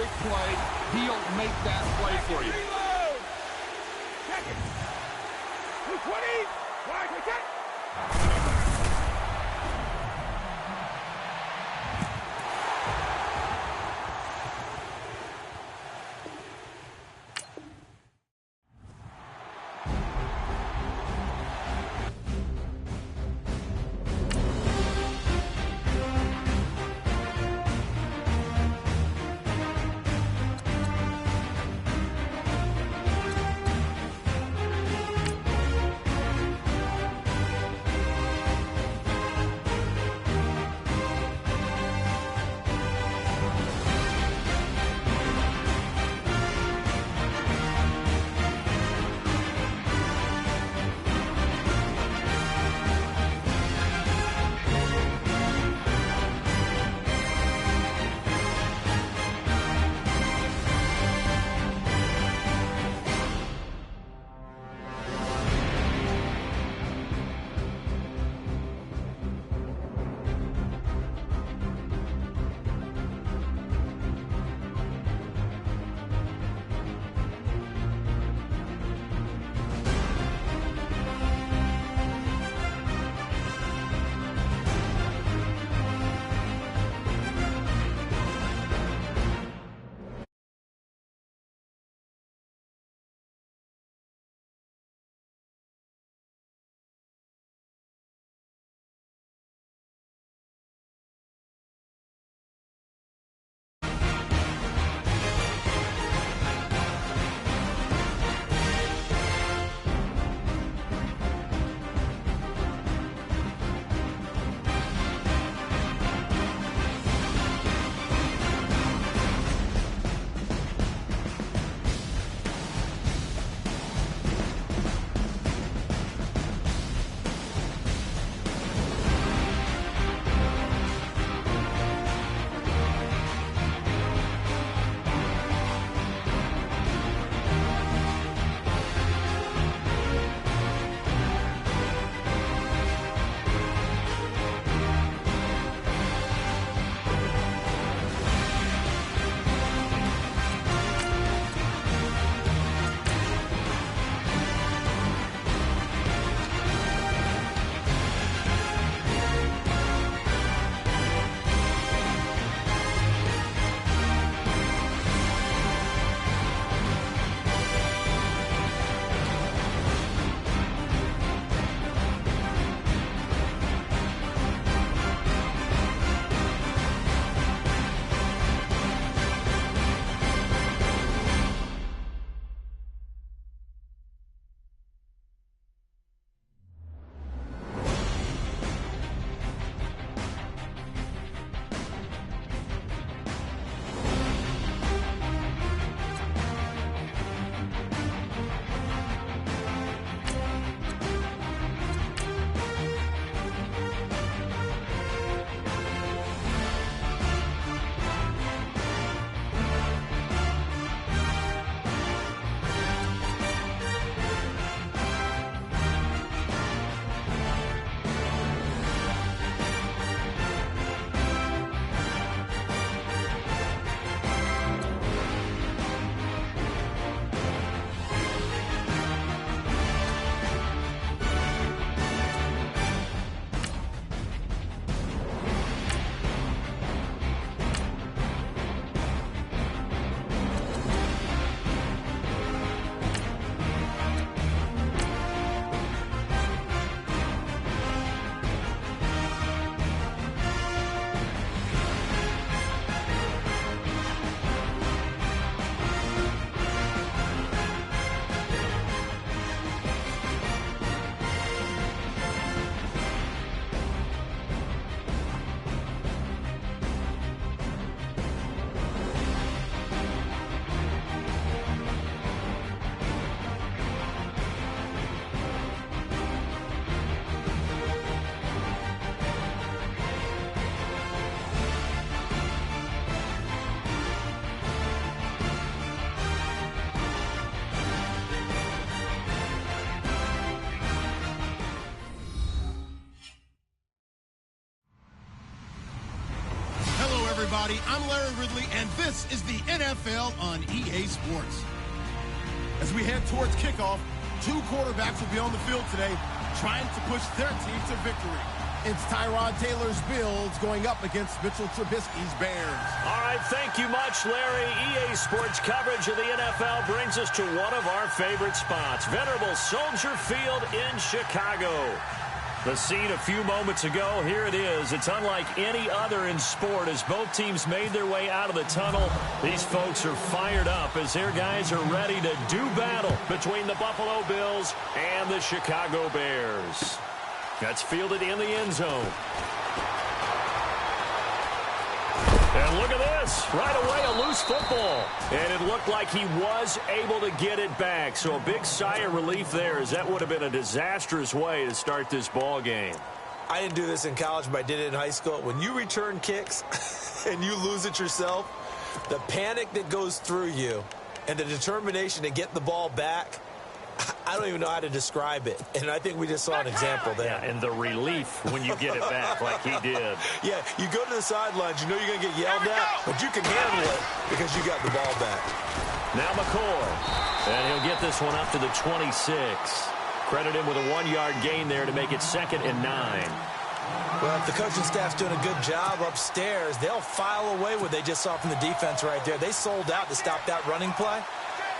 perfect play, he'll make that play for you. Reload! Check it! 220! Watch it! everybody. I'm Larry Ridley, and this is the NFL on EA Sports. As we head towards kickoff, two quarterbacks will be on the field today trying to push their team to victory. It's Tyrod Taylor's Bills going up against Mitchell Trubisky's Bears. All right, thank you much, Larry. EA Sports coverage of the NFL brings us to one of our favorite spots, venerable Soldier Field in Chicago. The scene a few moments ago, here it is. It's unlike any other in sport as both teams made their way out of the tunnel. These folks are fired up as their guys are ready to do battle between the Buffalo Bills and the Chicago Bears. That's fielded in the end zone. And look at this. Right away, a loose football. And it looked like he was able to get it back. So a big sigh of relief there, as that would have been a disastrous way to start this ball game. I didn't do this in college, but I did it in high school. When you return kicks and you lose it yourself, the panic that goes through you and the determination to get the ball back, I don't even know how to describe it. And I think we just saw an example there. Yeah, and the relief when you get it back like he did. Yeah, you go to the sidelines, you know you're going to get yelled at, but you can handle it because you got the ball back. Now McCoy. And he'll get this one up to the 26. Credit him with a 1-yard gain there to make it 2nd and 9. Well, if the coaching staff's doing a good job upstairs, they'll file away what they just saw from the defense right there. They sold out to stop that running play.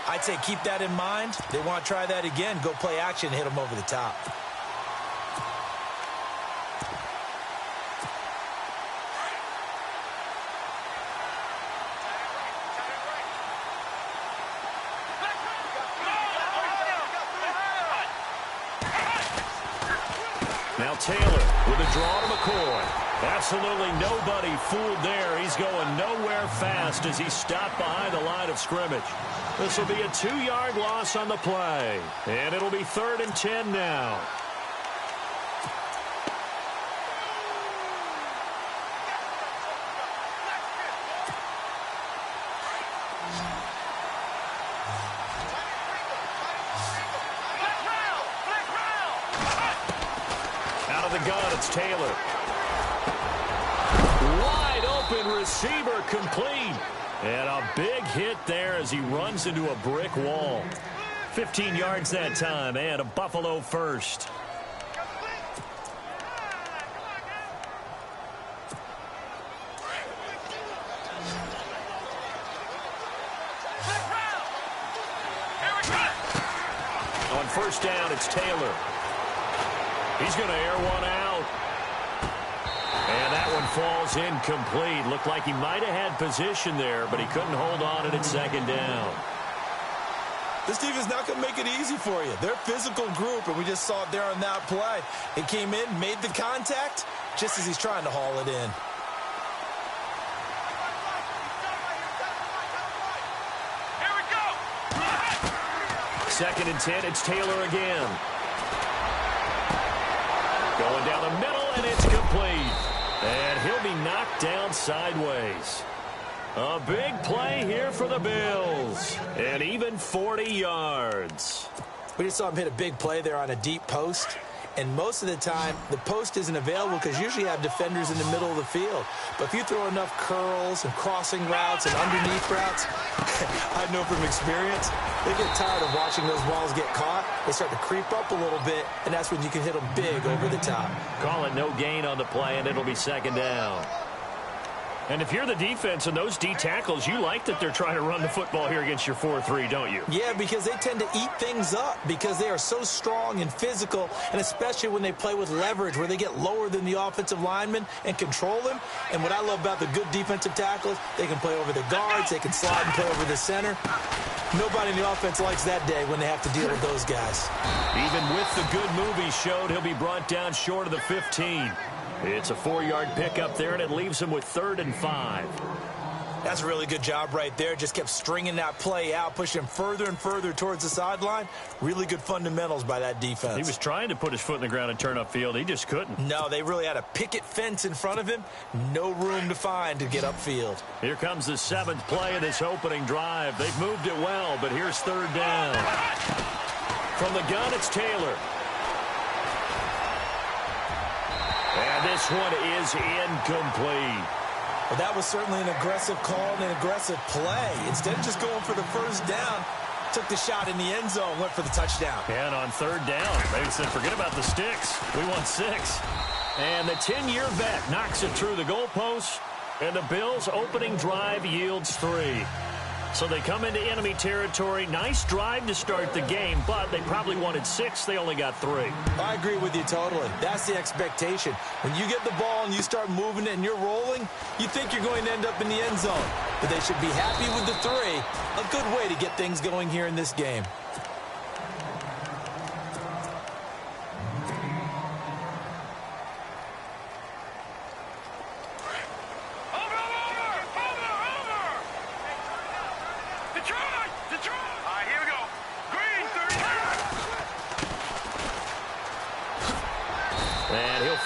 I'd say keep that in mind. They want to try that again. Go play action and hit them over the top. Now Taylor with a draw to McCoy. Absolutely nobody fooled there. He's going nowhere fast as he's stopped behind the line of scrimmage. This will be a 2-yard loss on the play. And it'll be 3rd and 10 now. Out of the gun, it's Taylor. Wide open receiver complete. And a big hit there as he runs into a brick wall. 15 yards that time, and a Buffalo first. On first down, it's Taylor. He's going to air one out. And that one falls incomplete. Looked like he might have had position there, but he couldn't hold on it at 2nd down. This defense is not going to make it easy for you. They're a physical group, and we just saw it there on that play. It came in, made the contact, just as he's trying to haul it in. Here we go. 2nd and 10, it's Taylor again. Going down the middle, and it's complete. And he'll be knocked down sideways. A big play here for the Bills. And even 40 yards. We just saw him hit a big play there on a deep post. And most of the time, the post isn't available because usually you have defenders in the middle of the field. But if you throw enough curls and crossing routes and underneath routes, I know from experience, they get tired of watching those balls get caught. They start to creep up a little bit, and that's when you can hit them big over the top. Call it no gain on the play, and it'll be 2nd down. And if you're the defense and those D tackles, you like that they're trying to run the football here against your 4-3, don't you? Yeah, because they tend to eat things up because they are so strong and physical, and especially when they play with leverage where they get lower than the offensive lineman and control him. And what I love about the good defensive tackles, they can play over the guards, they can slide and play over the center. Nobody in the offense likes that day when they have to deal with those guys. Even with the good move he showed, he'll be brought down short of the 15. It's a 4-yard pickup there, and it leaves him with 3rd and 5. That's a really good job right there. Just kept stringing that play out, pushing him further and further towards the sideline. Really good fundamentals by that defense. He was trying to put his foot in the ground and turn upfield. He just couldn't. No, they really had a picket fence in front of him. No room to find to get upfield. Here comes the 7th play of this opening drive. They've moved it well, but here's 3rd down. From the gun, it's Taylor. And this one is incomplete. Well, that was certainly an aggressive call and an aggressive play. Instead of just going for the first down, took the shot in the end zone, went for the touchdown. And on third down, they said, forget about the sticks. We want 6. And the 10-year vet knocks it through the goalpost, and the Bills' opening drive yields 3. So they come into enemy territory. Nice drive to start the game, but they probably wanted 6. They only got 3. I agree with you totally. That's the expectation. When you get the ball and you start moving it and you're rolling, you think you're going to end up in the end zone. But they should be happy with the 3. A good way to get things going here in this game.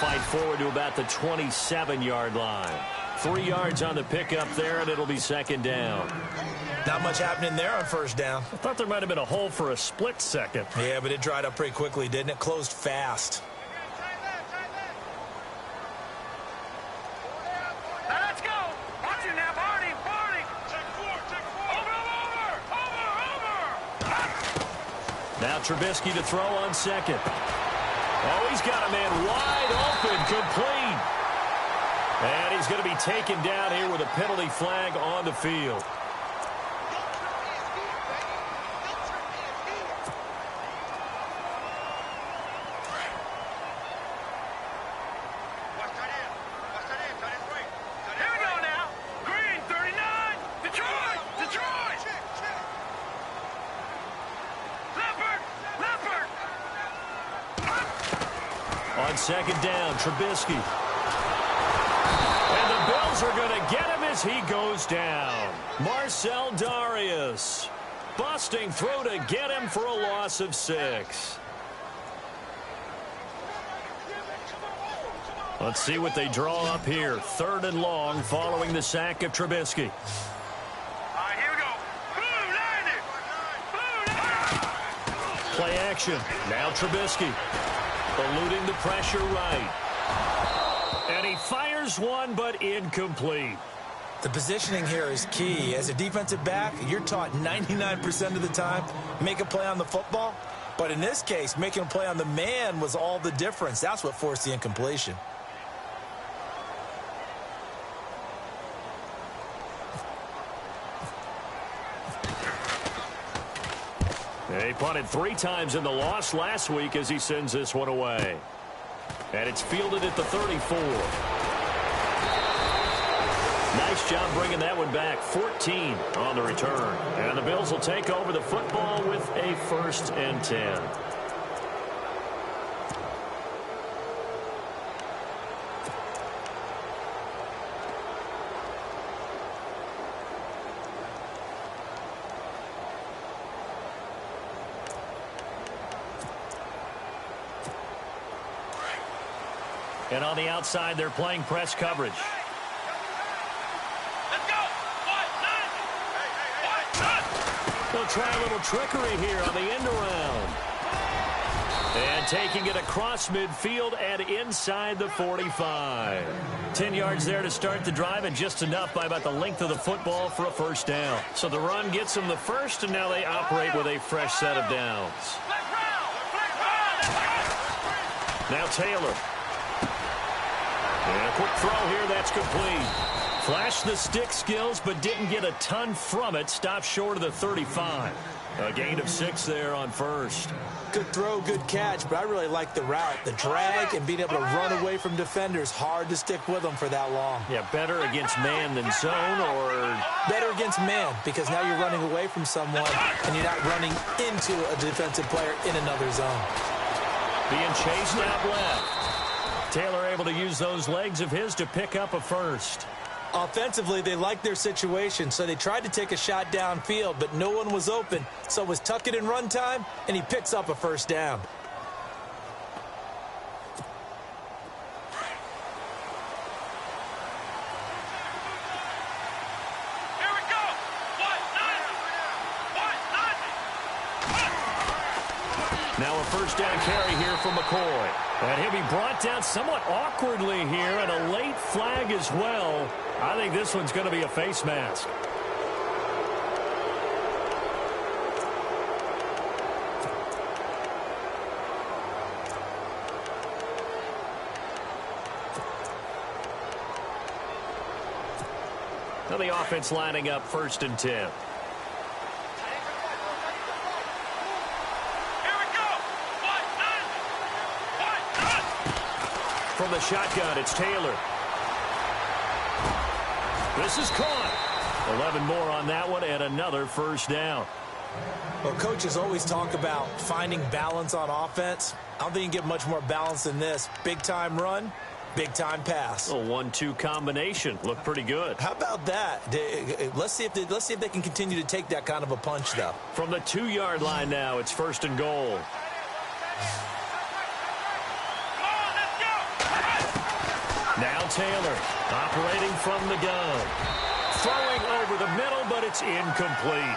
Fight forward to about the 27-yard line. 3 yards on the pickup there, and it'll be second down. Not much happening there on first down. I thought there might have been a hole for a split second. Yeah, but it dried up pretty quickly, didn't it? Closed fast. Now let's go. Watch it now, Barney. Check 4. Over. Now Trubisky to throw on second. Oh, he's got a man wide open, complete. And he's going to be taken down here with a penalty flag on the field. Here we go now. Green, 39. Detroit. Leopard. On second down, Trubisky. And the Bills are going to get him as he goes down. Marcel Darius. Busting through to get him for a loss of 6. Let's see what they draw up here. 3rd and long following the sack of Trubisky. All right, here we go. Blue, Play action. Now Trubisky. Eluding the pressure right. And he fires one, but incomplete. The positioning here is key. As a defensive back, you're taught 99% of the time, make a play on the football. But in this case, making a play on the man was all the difference. That's what forced the incompletion. He punted 3 times in the loss last week as he sends this one away. And it's fielded at the 34. Nice job bringing that one back. 14 on the return. And the Bills will take over the football with a 1st and 10. And on the outside, they're playing press coverage. let's go. They'll try a little trickery here on the end around. And taking it across midfield and inside the 45. 10 yards there to start the drive, and just enough by about the length of the football for a 1st down. So the run gets them the 1st, and now they operate with a fresh set of downs. Now Taylor. And a quick throw here, that's complete. Flashed the stick skills, but didn't get a ton from it. Stopped short of the 35. A gain of 6 there on 1st. Good throw, good catch, but I really like the route. The drag and being able to run away from defenders. Hard to stick with them for that long. Yeah, better against man than zone, or... Better against man, because now you're running away from someone and you're not running into a defensive player in another zone. Being chased out left. Taylor able to use those legs of his to pick up a 1st. Offensively, they liked their situation, so they tried to take a shot downfield, but no one was open. So it was tuck it and run time, and he picks up a 1st down. Here we go. Now a 1st down carry here from McCoy. And he'll be brought down somewhat awkwardly here, and a late flag as well. I think this one's going to be a face mask. Now the offense lining up 1st and 10. Here we go. From the shotgun, it's Taylor. This is caught. 11 more on that one, and another 1st down. Well, coaches always talk about finding balance on offense. I don't think you can get much more balance than this. Big-time run, big-time pass. A 1-2 combination. Looked pretty good. How about that? Let's see if they can continue to take that kind of a punch, though. From the 2-yard line now, it's 1st and goal. Now Taylor, operating from the gun. Throwing over the middle, but it's incomplete.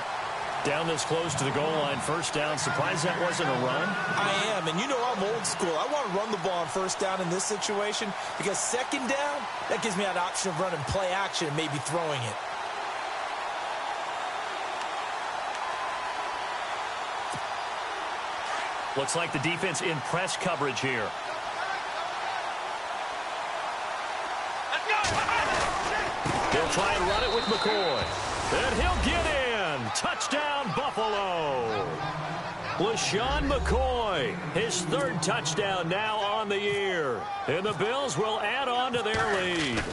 Down this close to the goal line, 1st down. Surprised that wasn't a run? I am, and you know I'm old school. I want to run the ball on 1st down in this situation because 2nd down, that gives me an option of running play action and maybe throwing it. Looks like the defense in press coverage here. He'll try and run it with McCoy. And he'll get in. Touchdown, Buffalo. LaShawn McCoy, his 3rd touchdown now on the year. And the Bills will add on to their lead.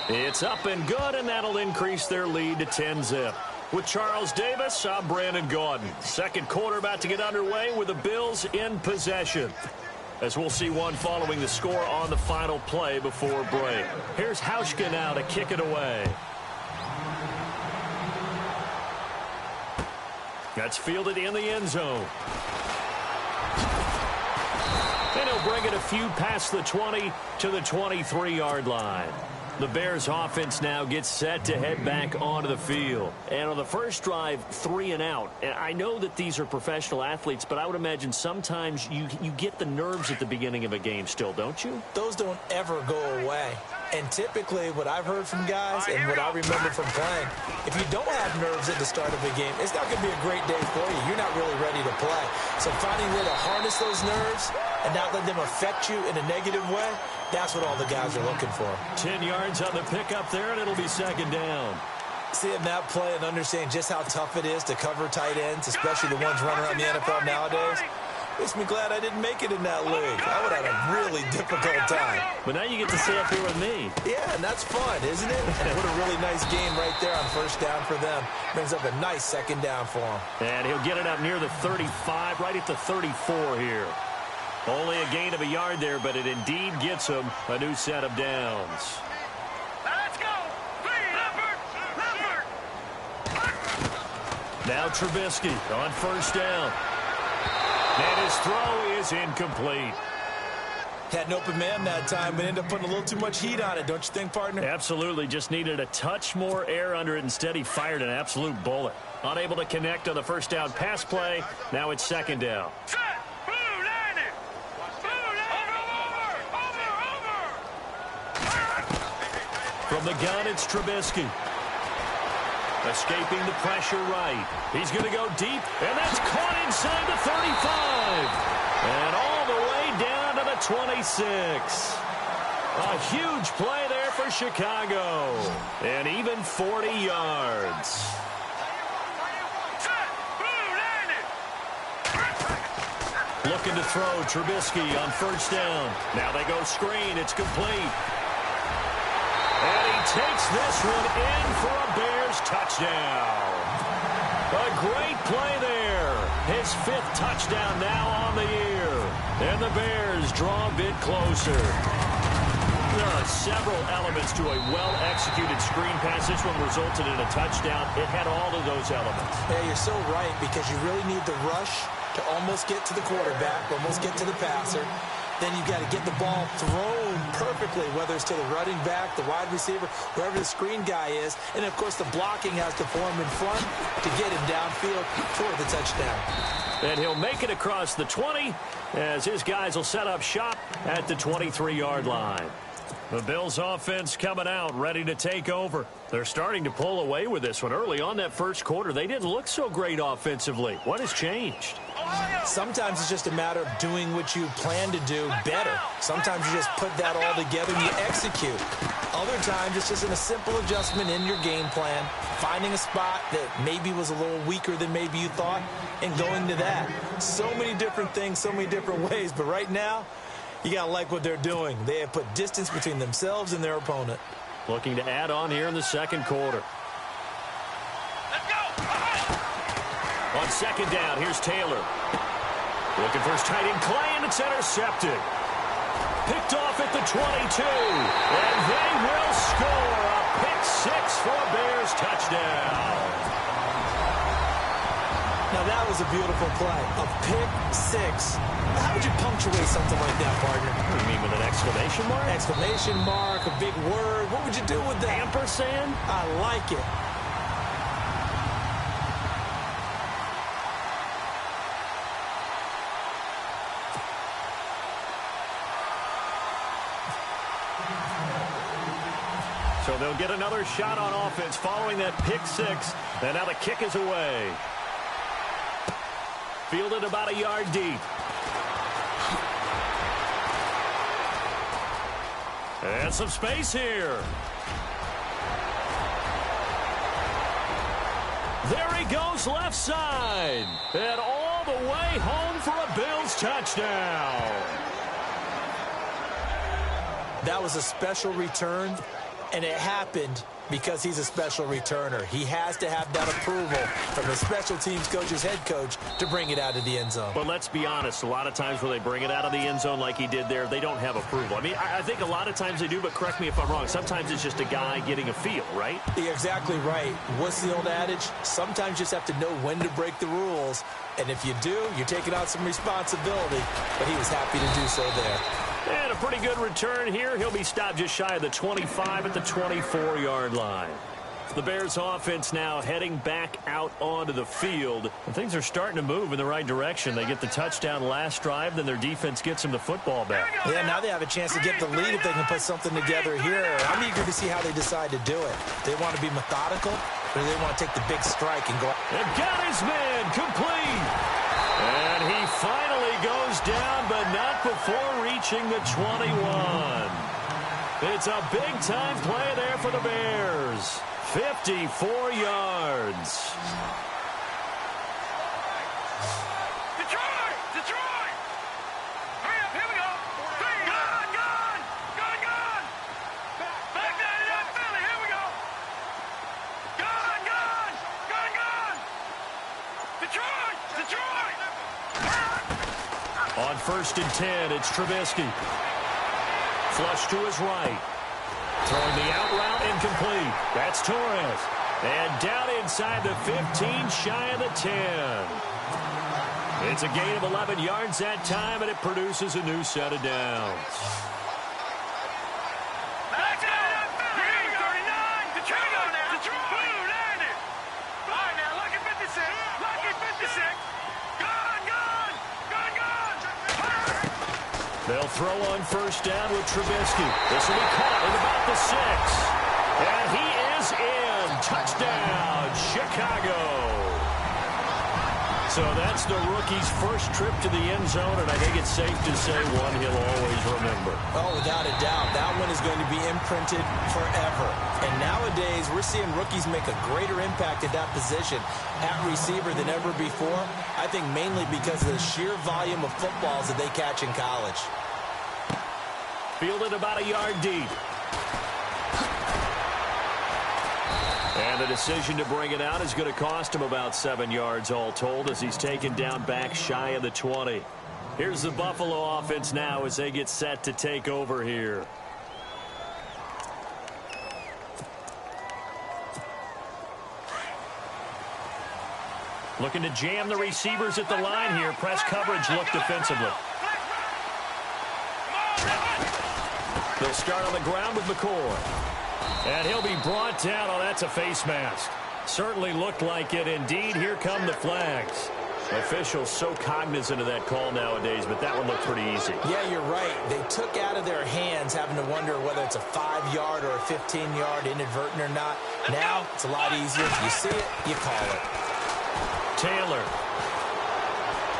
It's up and good, and that'll increase their lead to 10-zip. With Charles Davis, I'm Brandon Gaudin. 2nd quarter about to get underway with the Bills in possession. As we'll see one following the score on the final play before break. Here's Hauschka now to kick it away. That's fielded in the end zone. And he'll bring it a few past the 20 to the 23-yard line. The Bears offense now gets set to head back onto the field. And on the first drive, 3 and out. And I know that these are professional athletes, but I would imagine sometimes you get the nerves at the beginning of a game still, don't you? Those don't ever go away. And typically what I've heard from guys and what I remember from playing, if you don't have nerves at the start of a game, it's not going to be a great day for you. You're not really ready to play. So finding a way to harness those nerves and not let them affect you in a negative way, that's what all the guys are looking for. 10 yards on the pickup there, and it'll be 2nd down. Seeing that play and understanding just how tough it is to cover tight ends, especially the ones running around the NFL nowadays, makes me glad I didn't make it in that league. I would have had a really difficult time. But now you get to sit up here with me. Yeah, and that's fun, isn't it? And what a really nice game right there on 1st down for them. Brings up a nice 2nd down for him. And he'll get it up near the 35, right at the 34 here. Only a gain of a yard there, but it indeed gets him a new set of downs. Let's go. Now Trubisky on 1st down. And his throw is incomplete. Had an open man that time, but ended up putting a little too much heat on it, don't you think, partner? Absolutely. Just needed a touch more air under it. Instead, he fired an absolute bullet. Unable to connect on the 1st down pass play. Now it's 2nd down. From the gun, it's Trubisky. Escaping the pressure right. He's going to go deep, and that's caught inside the 35. And all the way down to the 26. A huge play there for Chicago. And even 40 yards. Looking to throw Trubisky on 1st down. Now they go screen. It's complete. And he takes this one in for a Bears touchdown. A great play there. His 5th touchdown now on the year. And the Bears draw a bit closer. There are several elements to a well-executed screen pass. This one resulted in a touchdown. It had all of those elements. Yeah, you're so right, because you really need the rush to almost get to the quarterback, almost get to the passer. Then you've got to get the ball thrown tuned perfectly, whether it's to the running back, the wide receiver, wherever the screen guy is. And, of course, the blocking has to form in front to get him downfield for the touchdown. And he'll make it across the 20 as his guys will set up shop at the 23-yard line. The Bills offense coming out, ready to take over. They're starting to pull away with this one. Early on that first quarter, they didn't look so great offensively. What has changed? Sometimes it's just a matter of doing what you plan to do better. Sometimes you just put that all together and you execute. Other times it's just a simple adjustment in your game plan, finding a spot that maybe was a little weaker than maybe you thought, and going to that. So many different things, so many different ways, but right now, you got to like what they're doing. They have put distance between themselves and their opponent. Looking to add on here in the second quarter. Let's go. On second down, here's Taylor. Looking for his tight end, Clay, and it's intercepted. Picked off at the 22. And they will score a pick six for a Bears touchdown. Now, that was a beautiful play. A pick six. How would you punctuate something like that, partner? What do you mean, with an exclamation mark? Exclamation mark, a big word. What would you do with that? Ampersand? I like it. So they'll get another shot on offense following that pick six. And now the kick is away. Fielded about a yard deep. And some space here. There he goes left side. And all the way home for a Bills touchdown. That was a special return, and it happened because he's a special returner. He has to have that approval from the special teams coach's head coach to bring it out of the end zone. But let's be honest, a lot of times when they bring it out of the end zone like he did there, they don't have approval. I mean, I think a lot of times they do, but correct me if I'm wrong. Sometimes it's just a guy getting a feel, right? You're exactly right. What's the old adage? Sometimes you just have to know when to break the rules. And if you do, you're taking on some responsibility. But he was happy to do so there. And a pretty good return here. He'll be stopped just shy of the 25 at the 24-yard line. The Bears offense now heading back out onto the field. And things are starting to move in the right direction. They get the touchdown last drive, then their defense gets them the football back. Yeah, now they have a chance to get the lead if they can put something together here. I'm eager to see how they decide to do it. They want to be methodical, or they want to take the big strike and go. And got his man complete. And he finally goes down, but not before reaching the 21. It's a big-time play there for the Bears. 54 yards. Detroit! Detroit! Hurry up, here we go. Gone! Back down to Philly, here we go. Gone! Detroit! On 1st and 10, it's Trubisky. Flush to his right. Throwing the out route incomplete. That's Torres. And down inside the 15, shy of the 10. It's a gain of 11 yards that time, and it produces a new set of downs. Back down to Philly, 39. Detroit now. Blue landed. All right, now, lucky 56. Gone. They'll throw on 1st down with Trubisky. This will be caught at about the 6. And he is in. Touchdown, Chicago. So that's the rookie's first trip to the end zone, and I think it's safe to say one he'll always remember. Oh, without a doubt. That one is going to be imprinted forever. And nowadays, we're seeing rookies make a greater impact at that position at receiver than ever before. I think mainly because of the sheer volume of footballs that they catch in college. Fielded about a yard deep. And the decision to bring it out is going to cost him about 7 yards all told as he's taken down back shy of the 20. Here's the Buffalo offense now as they get set to take over here. Looking to jam the receivers at the line here. Press coverage look defensively. They'll start on the ground with McCoy. And he'll be brought down. Oh, that's a face mask. Certainly looked like it. Indeed, here come the flags. Officials so cognizant of that call nowadays, but that one looked pretty easy. Yeah, you're right. They took out of their hands having to wonder whether it's a 5-yard or a 15-yard inadvertent or not. Now, it's a lot easier. You see it, you call it. Taylor.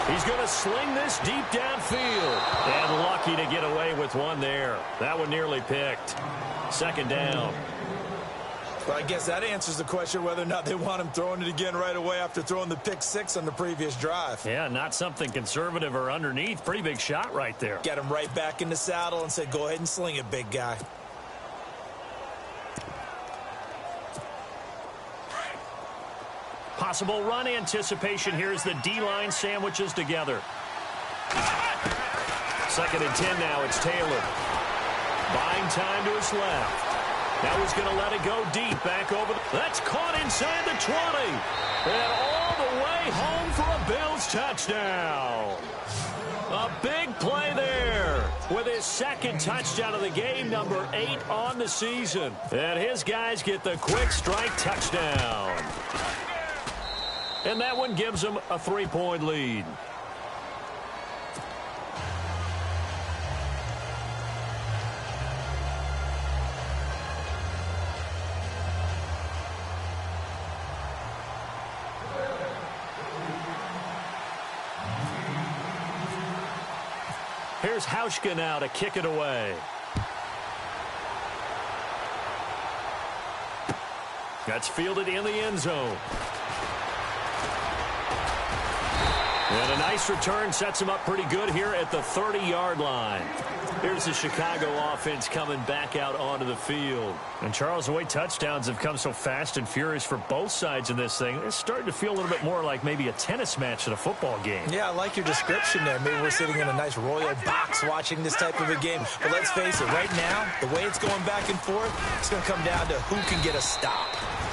He's going to sling this deep downfield. And lucky to get away with one there. That one nearly picked. Second down. Well, I guess that answers the question whether or not they want him throwing it again right away after throwing the pick 6 on the previous drive. Yeah, not something conservative or underneath. Pretty big shot right there. Get him right back in the saddle and say, go ahead and sling it, big guy. Possible run anticipation here as the D-line sandwiches together. 2nd and 10 now. It's Taylor. Buying time to his left. Now he's going to let it go deep. Back over. That's caught inside the 20. And all the way home for a Bills touchdown. A big play there with his 2nd touchdown of the game, number 8 on the season. And his guys get the quick strike touchdown. And that one gives them a 3-point lead. Here's Hauschka now to kick it away. That's fielded in the end zone. And a nice return sets him up pretty good here at the 30-yard line. Here's the Chicago offense coming back out onto the field. And, Charles, the way touchdowns have come so fast and furious for both sides in this thing, it's starting to feel a little bit more like maybe a tennis match than a football game. Yeah, I like your description there. Maybe we're sitting in a nice royal box watching this type of a game. But let's face it, right now, the way it's going back and forth, it's going to come down to who can get a stop.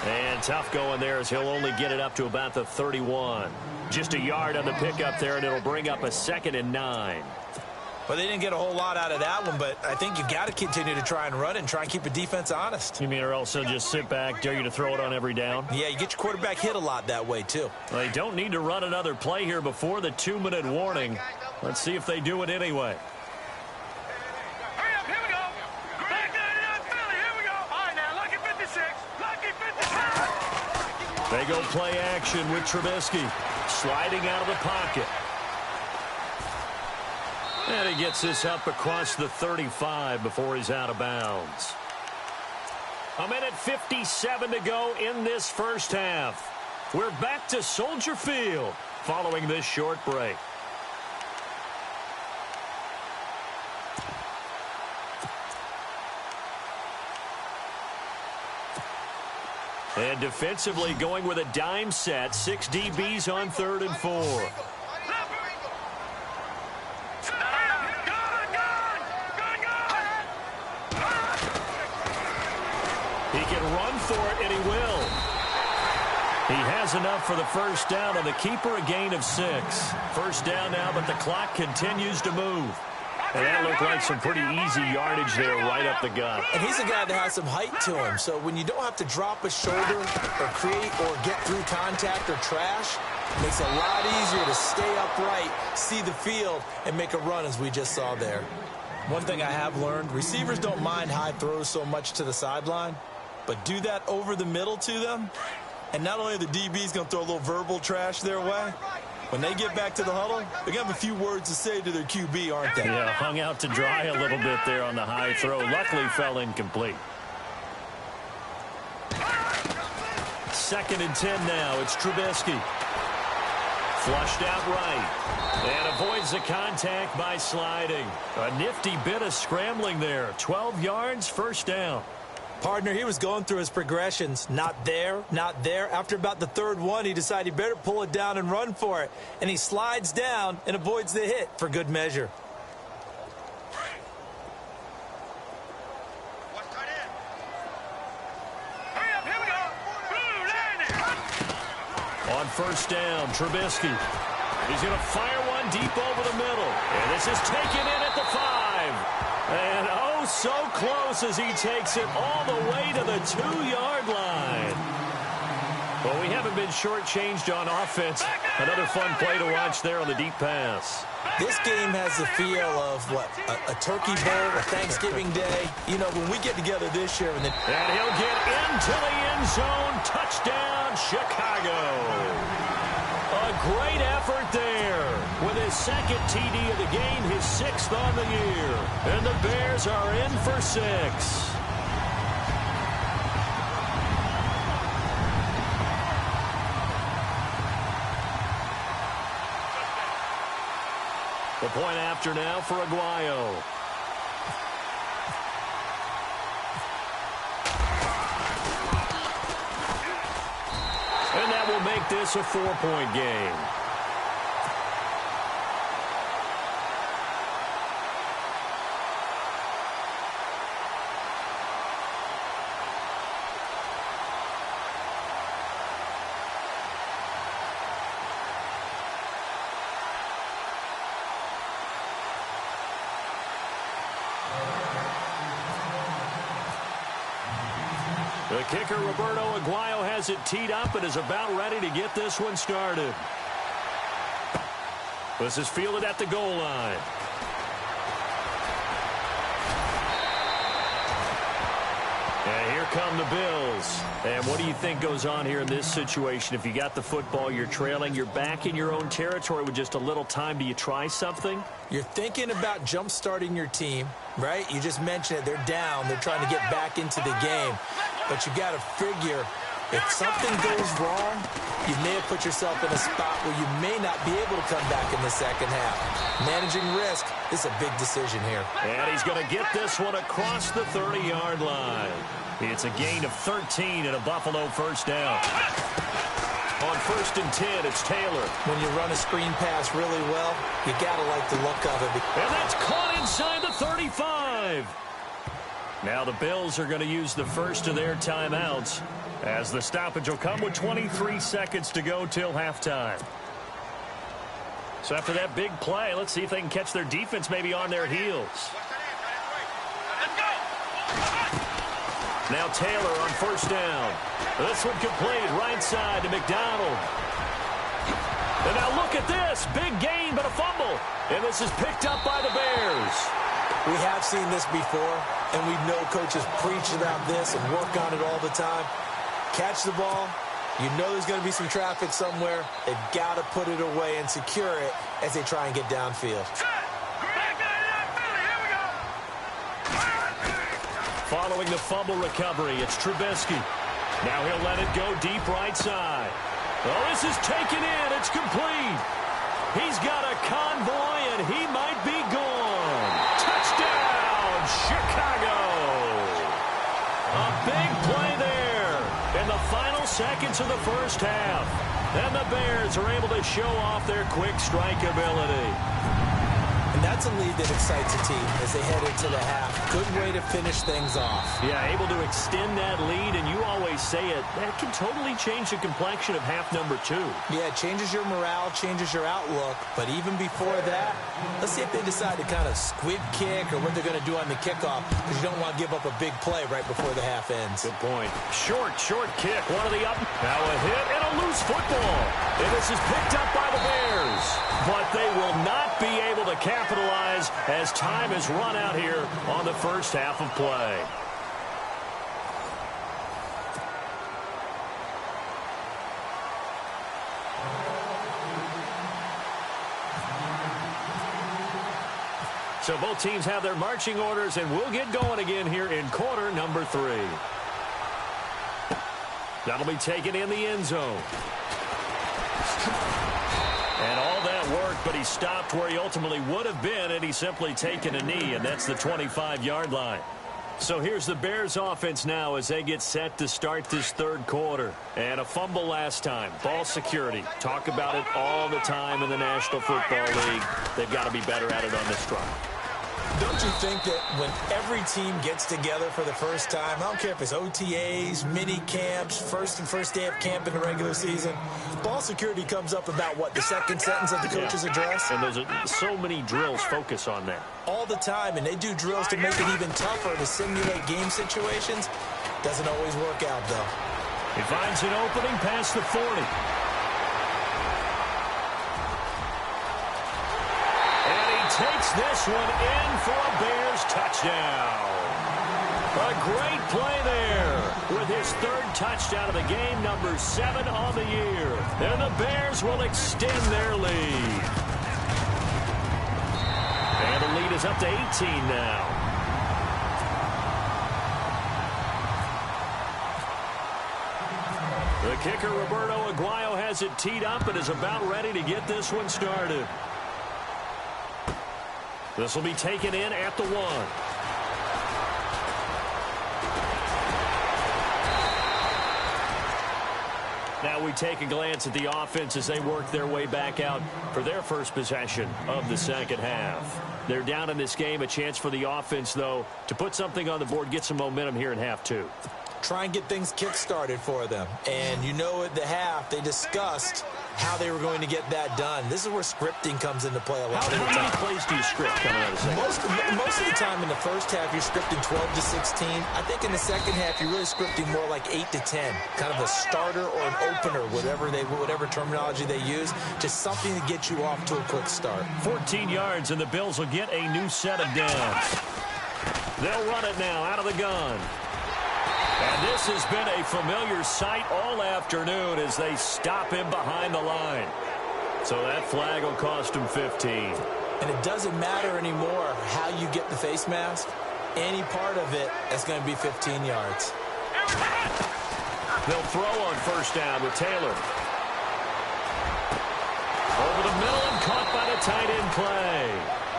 And tough going there as he'll only get it up to about the 31. Just a yard on the pickup there, and it'll bring up a 2nd and 9. Well, they didn't get a whole lot out of that one, but I think you got to continue to try and run and try and keep the defense honest. You mean or also just sit back, dare you to throw it on every down? Yeah, you get your quarterback hit a lot that way, too. Well, they don't need to run another play here before the 2-minute warning. Let's see if they do it anyway. Hurry up, here we go. Back 99 Philly, here we go. All right, now, lucky 56. Lucky 56. They go play action with Trubisky. Sliding out of the pocket. And he gets this up across the 35 before he's out of bounds. 1:57 to go in this first half. We're back to Soldier Field following this short break. And defensively going with a dime set. 6 DBs on 3rd and 4. He can run for it, and he will. He has enough for the first down, and the keeper a gain of 6. First down now, but the clock continues to move. And that looked like some pretty easy yardage there right up the gut. And he's a guy that has some height to him. So when you don't have to drop a shoulder or create or get through contact or trash, it makes it a lot easier to stay upright, see the field, and make a run as we just saw there. One thing I have learned, receivers don't mind high throws so much to the sideline, but do that over the middle to them, and not only are the DBs going to throw a little verbal trash their way, when they get back to the huddle, they're going to have a few words to say to their QB, aren't they? Yeah, hung out to dry a little bit there on the high throw. Luckily fell incomplete. 2nd and 10 now. It's Trubisky. Flushed out right. And avoids the contact by sliding. A nifty bit of scrambling there. 12 yards, first down. Partner, he was going through his progressions. Not there, not there. After about the 3rd one, he decided he better pull it down and run for it. And he slides down and avoids the hit for good measure. Hurry up, here we go. Blue landing. On first down, Trubisky. He's going to fire one deep over the middle. And this is taken in at the 5. And oh, so close as he takes it all the way to the 2-yard line. Well, we haven't been shortchanged on offense. Another fun play to watch there on the deep pass. This game has the feel of, what, a turkey bowl, a Thanksgiving day. You know, when we get together this year. And he'll get into the end zone. Touchdown, Chicago. A great effort there. With his second TD of the game, his 6th on the year. And the Bears are in for 6. The point after now for Aguayo. And that will make this a 4-point game. The kicker, Roberto Aguayo, has it teed up and is about ready to get this one started. This is fielded at the goal line. And here come the Bills. And what do you think goes on here in this situation? If you got the football, you're trailing, you're back in your own territory with just a little time. Do you try something? You're thinking about jump-starting your team, right? You just mentioned it. They're down. They're trying to get back into the game. But you got to figure, if something goes wrong, you may have put yourself in a spot where you may not be able to come back in the second half. Managing risk is a big decision here. And he's going to get this one across the 30-yard line. It's a gain of 13 and a Buffalo first down. On 1st and 10, it's Taylor. When you run a screen pass really well, you got to like the look of it. And that's caught inside the 35. Now the Bills are going to use the first of their timeouts as the stoppage will come with 23 seconds to go till halftime. So after that big play, let's see if they can catch their defense maybe on their heels. Now Taylor on 1st down. This one complete right side to McDonald. And now look at this. Big gain, but a fumble. And this is picked up by the Bears. We have seen this before, and we know coaches preach about this and work on it all the time. Catch the ball. You know there's going to be some traffic somewhere. They've got to put it away and secure it as they try and get downfield. Following the fumble recovery, it's Trubisky. Now he'll let it go deep right side. Oh, this is taken in. It's complete. He's got a convoy, and he might be gone. Touchdown, Chicago. A big play there in the final seconds of the first half. And the Bears are able to show off their quick strike ability. And that's a lead that excites a team as they head into the half. Good way to finish things off. Yeah, able to extend that lead, and you always say it, that can totally change the complexion of half number 2. Yeah, it changes your morale, changes your outlook. But even before that, let's see if they decide to kind of squib kick or what they're going to do on the kickoff, because you don't want to give up a big play right before the half ends. Good point. Short kick. One of the up. Now a hit and a loose football. And this is picked up by the Bears. But they will not be able to capitalize as time has run out here on the first half of play. So both teams have their marching orders, and we'll get going again here in quarter number 3. That'll be taken in the end zone. And all that work, but he stopped where he ultimately would have been, and he's simply taken a knee, and that's the 25-yard line. So here's the Bears offense now as they get set to start this third quarter. And a fumble last time. Ball security. Talk about it all the time in the National Football League. They've got to be better at it on this drive. Don't you think that when every team gets together for the first time, I don't care if it's OTAs, mini camps, first day of camp in the regular season, ball security comes up about, what, the second sentence of the coach's address? And there's so many drills focus on that. All the time, and they do drills to make it even tougher to simulate game situations. Doesn't always work out, though. He finds an opening past the 40. Takes this one in for a Bears touchdown. A great play there with his third touchdown of the game, number 7 on the year. And the Bears will extend their lead. And the lead is up to 18 now. The kicker, Roberto Aguayo, has it teed up and is about ready to get this one started. This will be taken in at the 1. Now we take a glance at the offense as they work their way back out for their first possession of the second half. They're down in this game. A chance for the offense, though, to put something on the board, get some momentum here in half 2. Try and get things kick-started for them. And you know at the half, they discussed how they were going to get that done. This is where scripting comes into play a lot of the time. How many plays do you script coming out of the second? Most of the time in the first half, you're scripting 12 to 16. I think in the second half, you're really scripting more like 8 to 10. Kind of a starter or an opener, whatever terminology they use. Just something to get you off to a quick start. 14 yards, and the Bills will get a new set of downs. They'll run it now out of the gun. And this has been a familiar sight all afternoon as they stop him behind the line. So that flag will cost him 15. And it doesn't matter anymore how you get the face mask. Any part of it is going to be 15 yards. They'll throw on first down with Taylor. Over the middle and caught by the tight end play.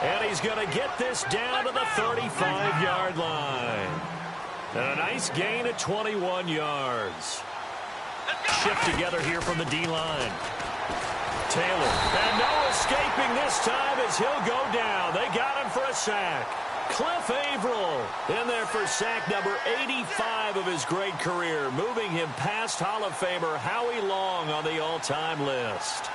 And he's going to get this down to the 35-yard line. And a nice gain of 21 yards. Shift together here from the D-line. Taylor. And no escaping this time as he'll go down. They got him for a sack. Cliff Averill in there for sack number 85 of his great career, moving him past Hall of Famer Howie Long on the all-time list.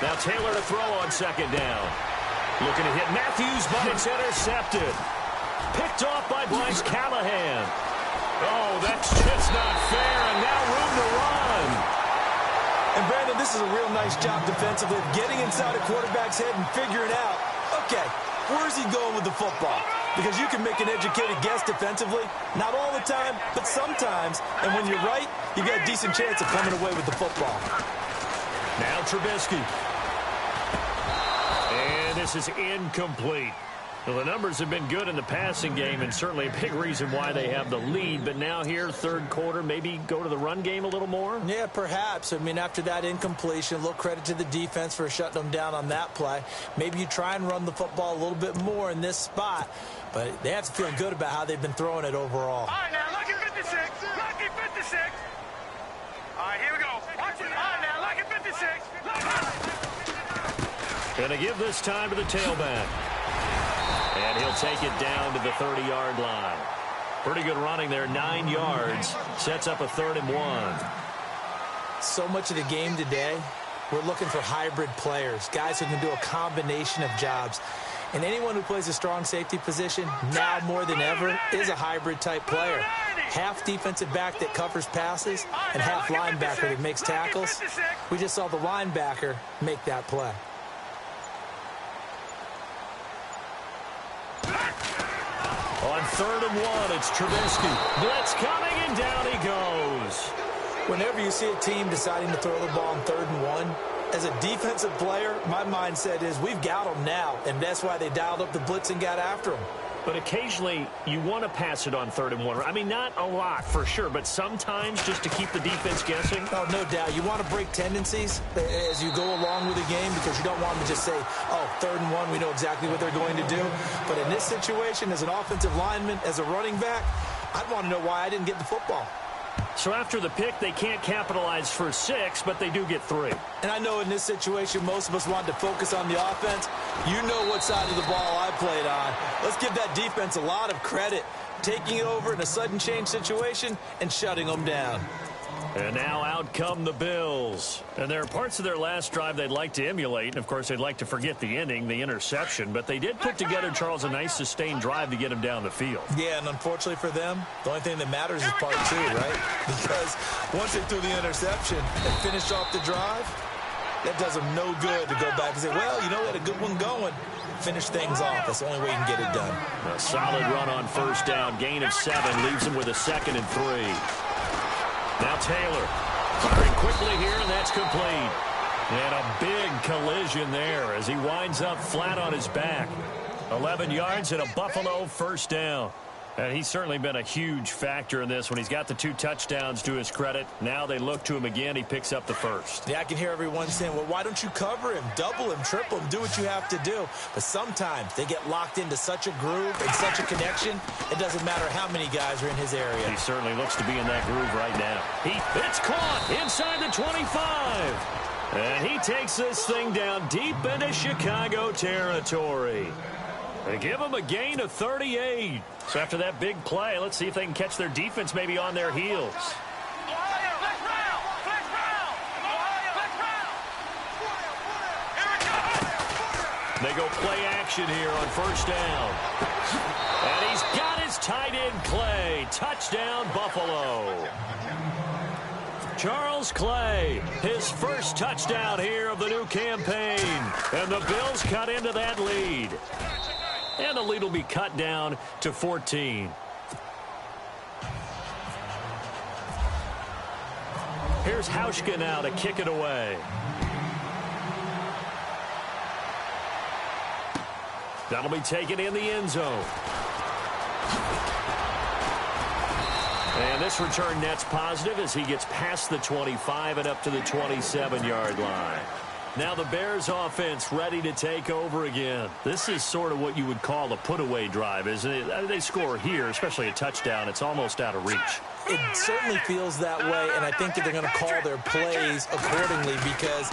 Now Taylor to throw on second down. Looking to hit Matthews, but it's intercepted. Picked off by Bryce Callahan. Oh, that's just not fair, and now room to run. And Brandon, this is a real nice job defensively of getting inside a quarterback's head and figuring out, okay, where's he going with the football? Because you can make an educated guess defensively. Not all the time, but sometimes. And when you're right, you got a decent chance of coming away with the football. Now Trubisky. And this is incomplete. Well, the numbers have been good in the passing game and certainly a big reason why they have the lead. But now here, third quarter, maybe go to the run game a little more? Yeah, perhaps. I mean, after that incompletion, a little credit to the defense for shutting them down on that play. Maybe you try and run the football a little bit more in this spot. But they have to feel good about how they've been throwing it overall. All right, now, lucky 56. Lucky 56. All right, here we go. Watch it. All right, now, lucky 56. Going to give this time to the tailback. And he'll take it down to the 30-yard line. Pretty good running there, 9 yards. Sets up a 3rd and 1. So much of the game today, we're looking for hybrid players, guys who can do a combination of jobs. And anyone who plays a strong safety position, now more than ever, is a hybrid-type player. Half defensive back that covers passes and half linebacker that makes tackles. We just saw the linebacker make that play. On 3rd and 1, it's Trubisky. Blitz coming, and down he goes. Whenever you see a team deciding to throw the ball on 3rd and 1, as a defensive player, my mindset is we've got them now, and that's why they dialed up the blitz and got after them. But occasionally, you want to pass it on 3rd and 1. I mean, not a lot for sure, but sometimes just to keep the defense guessing. Oh, no doubt. You want to break tendencies as you go along with the game because you don't want to just say, oh, 3rd and 1, we know exactly what they're going to do. But in this situation, as an offensive lineman, as a running back, I'd want to know why I didn't get the football. So after the pick, they can't capitalize for 6, but they do get 3. And I know in this situation, most of us want to focus on the offense. You know what side of the ball I played on. Let's give that defense a lot of credit, taking it over in a sudden change situation and shutting them down. And now out come the Bills. And there are parts of their last drive they'd like to emulate. And, of course, they'd like to forget the ending, the interception. But they did put together, Charles, a nice sustained drive to get them down the field. Yeah, and unfortunately for them, the only thing that matters is part 2, right? Because once they threw the interception and finished off the drive, that does them no good to go back and say, well, you know, we had a good one going. Finish things off. That's the only way you can get it done. A solid run on 1st down. Gain of 7 leaves them with a 2nd and 3. Now Taylor firing quickly here, and that's complete. And a big collision there as he winds up flat on his back. 11 yards and a Buffalo 1st down. And he's certainly been a huge factor in this when he's got the 2 touchdowns to his credit. Now they look to him again. He picks up the 1st. Yeah, I can hear everyone saying, well, why don't you cover him, double him, triple him, do what you have to do. But sometimes they get locked into such a groove and such a connection, it doesn't matter how many guys are in his area. He certainly looks to be in that groove right now. It's caught inside the 25. And he takes this thing down deep into Chicago territory. They give him a gain of 38. So after that big play, let's see if they can catch their defense maybe on their heels. They go play action here on 1st down. And he's got his tight end Clay. Touchdown, Buffalo. Charles Clay, his 1st touchdown here of the new campaign. And the Bills cut into that lead. And the lead will be cut down to 14. Here's Hauschka now to kick it away. That'll be taken in the end zone. And this return net's positive as he gets past the 25 and up to the 27-yard line. Now the Bears offense ready to take over again. This is sort of what you would call a put-away drive, isn't it? They score here, especially a touchdown. It's almost out of reach. It certainly feels that way, and I think that they're going to call their plays accordingly because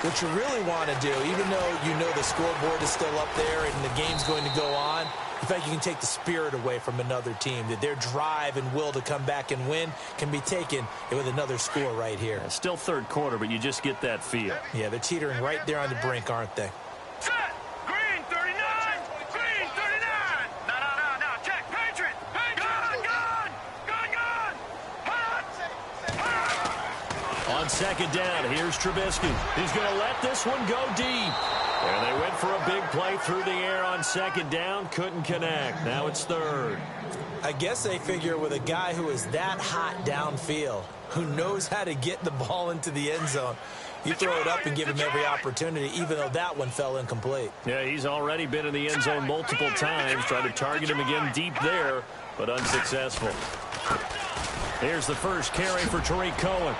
what you really want to do, even though you know the scoreboard is still up there and the game's going to go on, in fact, you can take the spirit away from another team, that their drive and will to come back and win can be taken with another score right here. Still 3rd quarter, but you just get that feel. Yeah, they're teetering right there on the brink, aren't they? Set. Green 39. Green 39. No. Check. Patriot. Gun. On 2nd down, here's Trubisky. He's going to let this one go deep. And they went for a big play through the air on 2nd down. Couldn't connect. Now it's 3rd. I guess they figure with a guy who is that hot downfield, who knows how to get the ball into the end zone, you throw it up and give him every opportunity, even though that one fell incomplete. Yeah, he's already been in the end zone multiple times. Tried to target him again deep there, but unsuccessful. Here's the 1st carry for Tariq Cohen.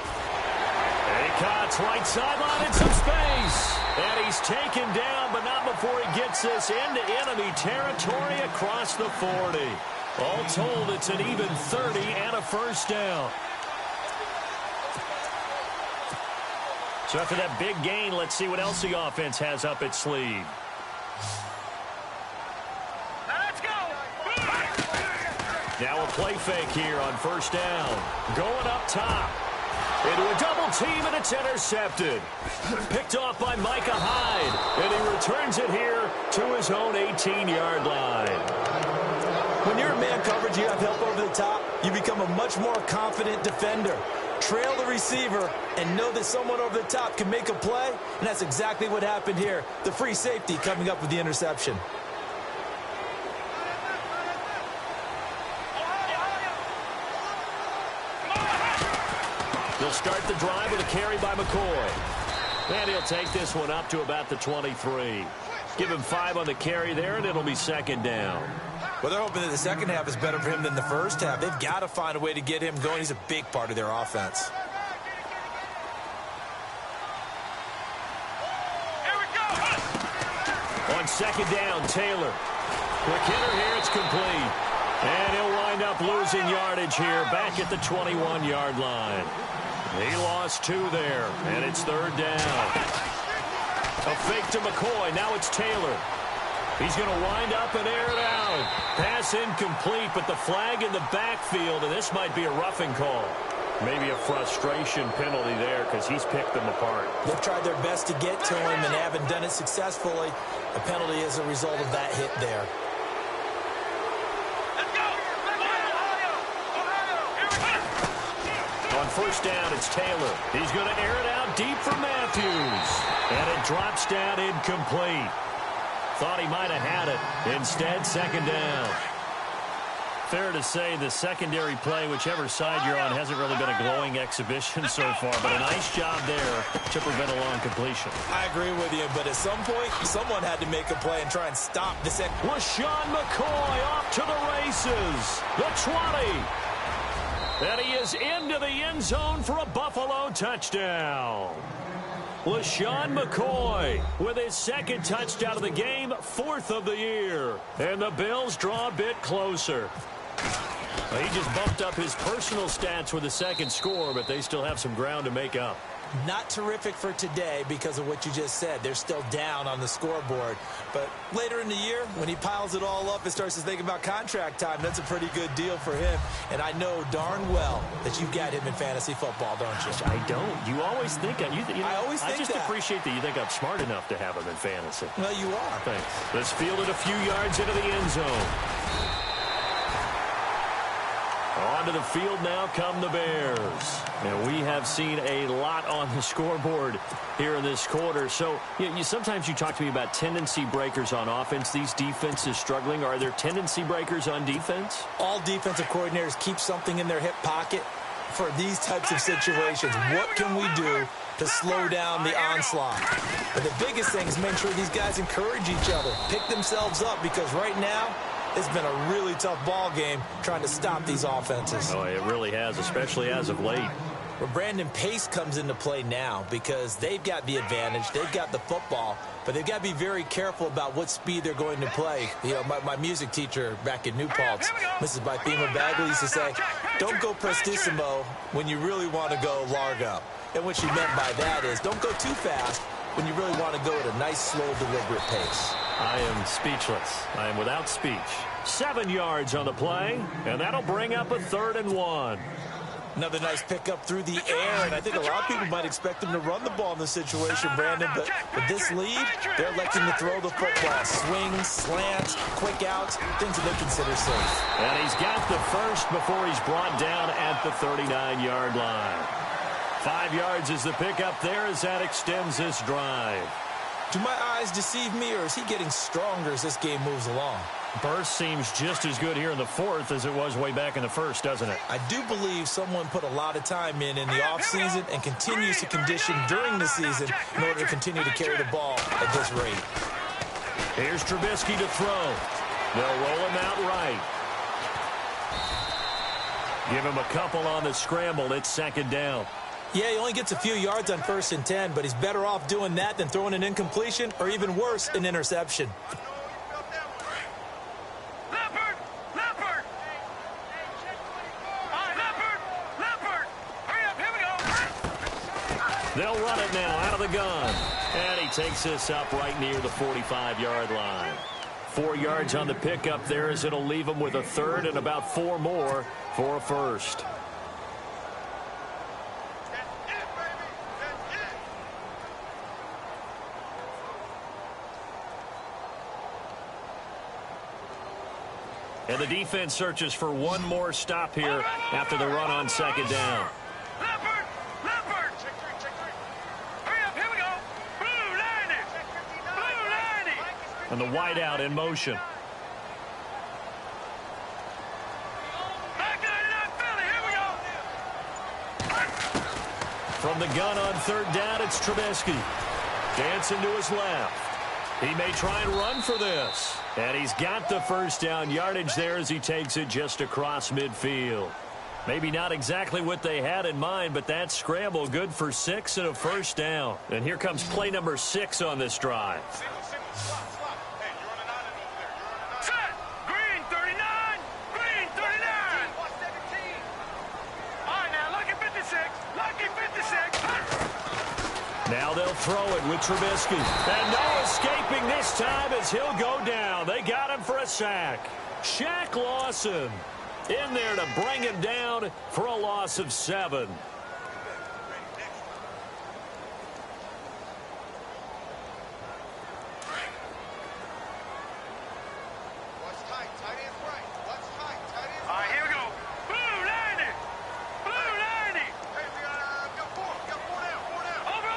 And he cuts right sideline in some space. And he's taken down, but not before he gets this into enemy territory across the 40. All told, it's an even 30 and a 1st down. So after that big gain, let's see what else the offense has up its sleeve. Let's go. Now a play fake here on 1st down. Going up top. Into a double team, and it's intercepted. Picked off by Micah Hyde. And he returns it here to his own 18-yard line. When you're in man coverage, you have help over the top, you become a much more confident defender. Trail the receiver and know that someone over the top can make a play, and that's exactly what happened here. The free safety coming up with the interception. They'll start the drive with a carry by McCoy. And he'll take this one up to about the 23. Give him 5 on the carry there, and it'll be 2nd down. Well, they're hoping that the second half is better for him than the first half. They've got to find a way to get him going. He's a big part of their offense. Here we go. On second down, Taylor. Quick hitter here, it's complete. And he'll wind up losing yardage here back at the 21-yard line. He lost 2 there, and it's third down. A fake to McCoy. Now it's Taylor. He's going to wind up and air it out. Pass incomplete, but the flag in the backfield, and this might be a roughing call. Maybe a frustration penalty there because he's picked them apart. They've tried their best to get to him and haven't done it successfully. A penalty as a result of that hit there. On first down, it's Taylor. He's going to air it out deep for Matthews. And it drops down incomplete. Thought he might have had it. Instead, second down. Fair to say the secondary play, whichever side you're on, hasn't really been a glowing exhibition so far. But a nice job there to prevent a long completion. I agree with you, but at some point, someone had to make a play and try and stop this. LaShawn McCoy off to the races. The 20. And he is into the end zone for a Buffalo touchdown. LaShawn McCoy with his second touchdown of the game, 4th of the year. And the Bills draw a bit closer. Well, he just bumped up his personal stats with a second score, but they still have some ground to make up. Not terrific for today because of what you just said. They're still down on the scoreboard. But later in the year, when he piles it all up and starts to think about contract time, that's a pretty good deal for him. And I know darn well that you've got him in fantasy football, don't you? I don't. You always think I just that. appreciate that you think I'm smart enough to have him in fantasy. Well, you are. Thanks. Let's field it a few yards into the end zone. Onto the field now come the Bears. And we have seen a lot on the scoreboard here in this quarter. So sometimes you talk to me about tendency breakers on offense. These defenses struggling. Are there tendency breakers on defense? All defensive coordinators keep something in their hip pocket for these types of situations. What can we do to slow down the onslaught? But the biggest thing is make sure these guys encourage each other, pick themselves up, because right now, it's been a really tough ball game trying to stop these offenses. Oh, it really has, especially as of late. Well, Brandon, pace comes into play now because they've got the advantage. They've got the football, but they've got to be very careful about what speed they're going to play. You know, my music teacher back in New Paltz, Mrs. Bythema Bagley, used to say, don't go prestissimo when you really want to go largo. And what she meant by that is don't go too fast when you really want to go at a nice, slow, deliberate pace. I am speechless. I am without speech. 7 yards on the play, and that'll bring up a 3rd and 1. Another nice pickup through the air, and I think a lot of people might expect them to run the ball in this situation, Brandon, but with this lead, they're electing to throw the football. Swings, slants, quick outs, things that they consider safe. And he's got the first before he's brought down at the 39-yard line. 5 yards is the pickup there as that extends this drive. Do my eyes deceive me, or is he getting stronger as this game moves along? Burst seems just as good here in the 4th as it was way back in the 1st, doesn't it? I do believe someone put a lot of time in the offseason and continues to condition during the season in order to continue to carry the ball at this rate. Here's Trubisky to throw. They'll roll him out right. Give him a couple on the scramble. It's second down. Yeah, he only gets a few yards on 1st and 10, but he's better off doing that than throwing an incompletion or even worse, an interception. They'll run it now out of the gun. And he takes this up right near the 45-yard line. 4 yards on the pickup there as it'll leave him with a 3rd and about 4 more for a 1st. And the defense searches for one more stop here after the run on second down. And the wideout in motion. From the gun on 3rd down, it's Trubisky. Dancing to his left. He may try and run for this. And he's got the first down yardage there as he takes it just across midfield. Maybe not exactly what they had in mind, but that scramble good for 6 and a first down. And here comes play number 6 on this drive. Set. Green 39. Green 39. All right, now, lucky 56. Lucky 56. Now they'll throw it with Trubisky. And no escaping this time as he'll go down. They got him for a sack. Shaq Lawson in there to bring him down for a loss of 7. All right, here we go. Blue 90. Blue 90. Hey, we got 4. We got 4 down. Over.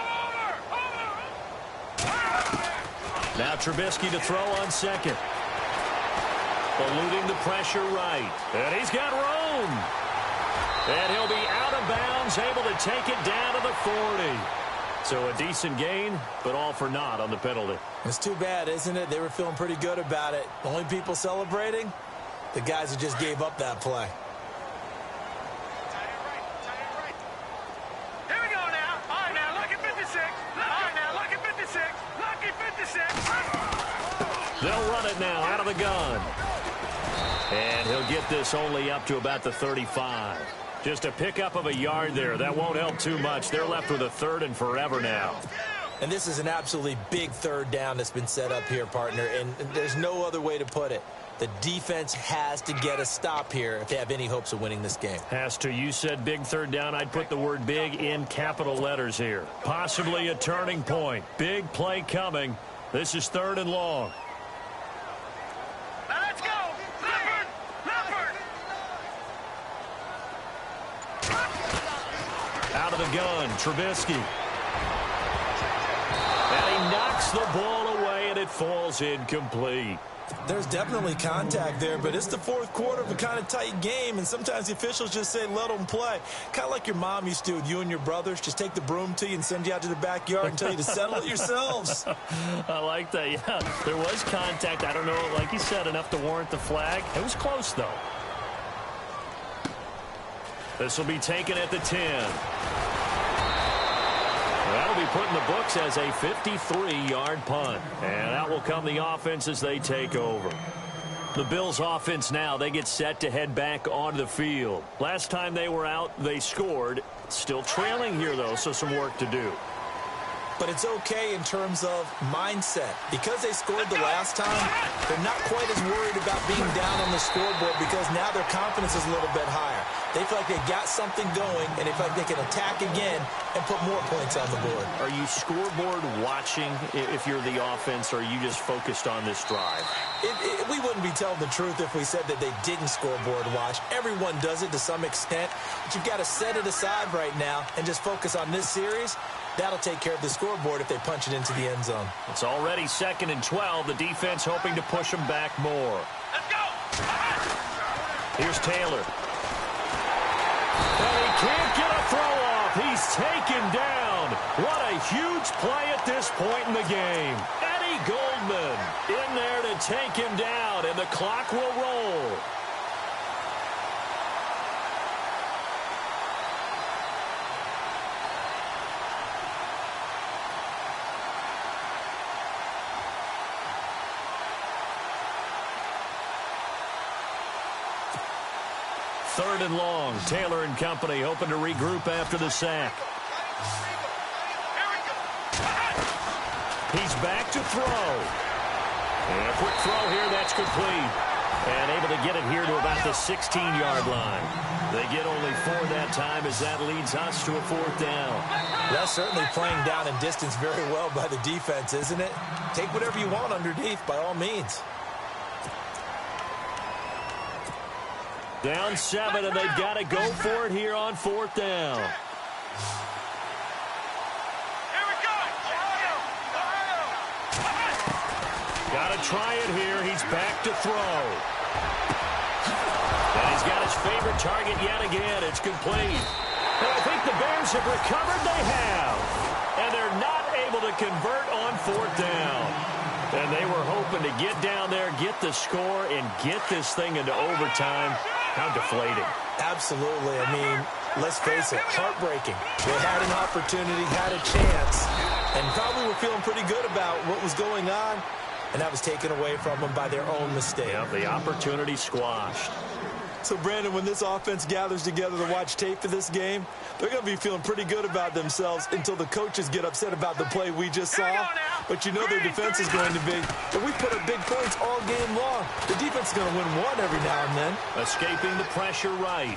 Now Trubisky to throw on second. Eluding the pressure right. And he's got room. And he'll be out of bounds, able to take it down to the 40. So a decent gain, but all for naught on the penalty. It's too bad, isn't it? They were feeling pretty good about it. The only people celebrating, the guys who just gave up that play. Here we go now. All right, now, lucky 56. All right, now, lucky 56. Lucky 56. They'll run it now out of the gun. And he'll get this only up to about the 35. Just a pickup of a yard there. That won't help too much. They're left with a 3rd and forever now. And this is an absolutely big 3rd down that's been set up here, partner. And there's no other way to put it. The defense has to get a stop here if they have any hopes of winning this game. Has to. You said big 3rd down. I'd put the word big in capital letters here. Possibly a turning point. Big play coming. This is 3rd and long. Now let's go. Leopard. Leopard. Out of the gun, Trubisky. And he knocks the ball away, and it falls incomplete. There's definitely contact there, but it's the 4th quarter of a kind of tight game, and sometimes the officials just say, let them play. Kind of like your mom used to with you and your brothers. Just take the broom to you and send you out to the backyard and tell you to settle it yourselves. I like that, yeah. There was contact. I don't know, like you said, enough to warrant the flag. It was close, though. This will be taken at the 10. That'll be put in the books as a 53-yard punt. And out will come the offense as they take over. The Bills offense now, they get set to head back onto the field. Last time they were out, they scored. Still trailing here, though, so some work to do. But it's okay in terms of mindset. Because they scored the last time, they're not quite as worried about being down on the scoreboard because now their confidence is a little bit higher. They feel like they got something going, and they feel like they can attack again and put more points on the board. Are you scoreboard watching if you're the offense, or are you just focused on this drive? We wouldn't be telling the truth if we said that they didn't scoreboard watch. Everyone does it to some extent, but you've got to set it aside right now and just focus on this series. That'll take care of the scoreboard if they punch it into the end zone. It's already 2nd and 12. The defense hoping to push them back more. Let's go. Here's Taylor. And he can't get a throw off. He's taken down. What a huge play at this point in the game. Eddie Goldman in there to take him down, and the clock will roll. Third and long. Taylor and company hoping to regroup after the sack. He's back to throw. And a quick throw here, that's complete. And able to get it here to about the 16-yard line. They get only 4 that time as that leads us to a 4th down. That's certainly playing down and distance very well by the defense, isn't it? Take whatever you want underneath, by all means. Down 7, and they've got to go for it here on 4th down. Here we go. Got to try it here. He's back to throw. And he's got his favorite target yet again. It's complete. And I think the Bears have recovered. They have. And they're not able to convert on 4th down. And they were hoping to get down there, get the score, and get this thing into overtime. How deflating. Absolutely. I mean, let's face it, heartbreaking. They had an opportunity, had a chance, and probably were feeling pretty good about what was going on, and that was taken away from them by their own mistake. Yeah, the opportunity squashed. So, Brandon, when this offense gathers together to watch tape for this game, they're going to be feeling pretty good about themselves until the coaches get upset about the play we just saw. But you know their defense is going to be, but we put up big points all game long. The defense is going to win one every now and then. Escaping the pressure right.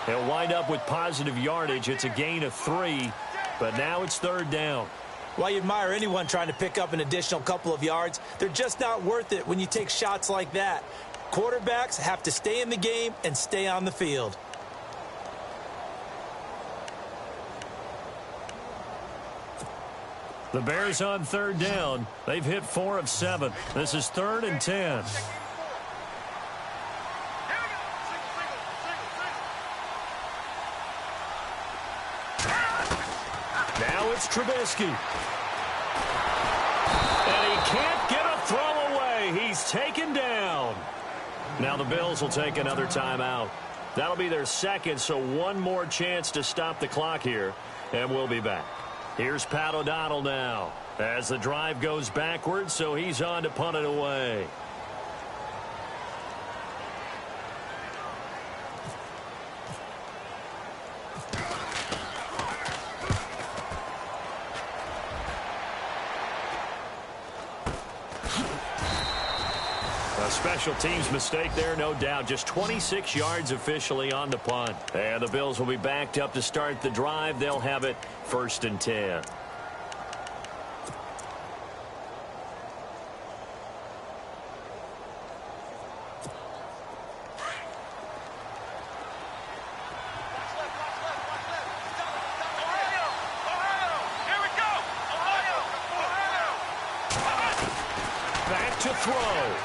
He'll wind up with positive yardage. It's a gain of 3, but now it's 3rd down. While you admire anyone trying to pick up an additional couple of yards, they're just not worth it when you take shots like that. Quarterbacks have to stay in the game and stay on the field. The Bears on 3rd down. They've hit 4 of 7. This is 3rd and 10. Now it's Trubisky. And he can't get a throw away. He's taken down. Now the Bills will take another timeout. That'll be their second, so one more chance to stop the clock here, and we'll be back. Here's Pat O'Donnell now as the drive goes backwards, so he's on to punt it away. A special teams mistake there, no doubt. Just 26 yards officially on the punt. And the Bills will be backed up to start the drive. They'll have it 1st and 10. Back to throw.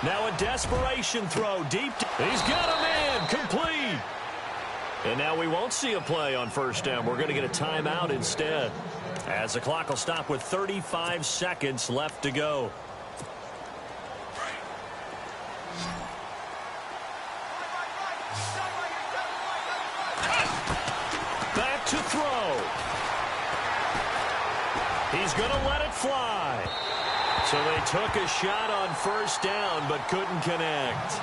Now a desperation throw deep. He's got a man complete. And now we won't see a play on 1st down. We're going to get a timeout instead, as the clock will stop with 35 seconds left to go. Back to throw. He's going to let it fly. So they took a shot on 1st down, but couldn't connect.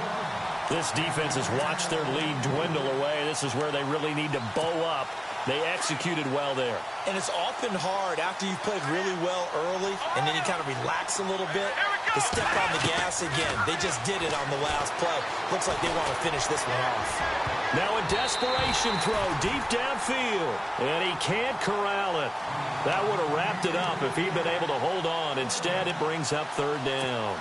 This defense has watched their lead dwindle away. This is where they really need to bow up. They executed well there. And it's often hard after you've played really well early and then you kind of relax a little bit to step on the gas again. They just did it on the last play. Looks like they want to finish this one off. Now a desperation throw deep downfield, and he can't corral it. That would have wrapped it up if he'd been able to hold on. Instead, it brings up 3rd down.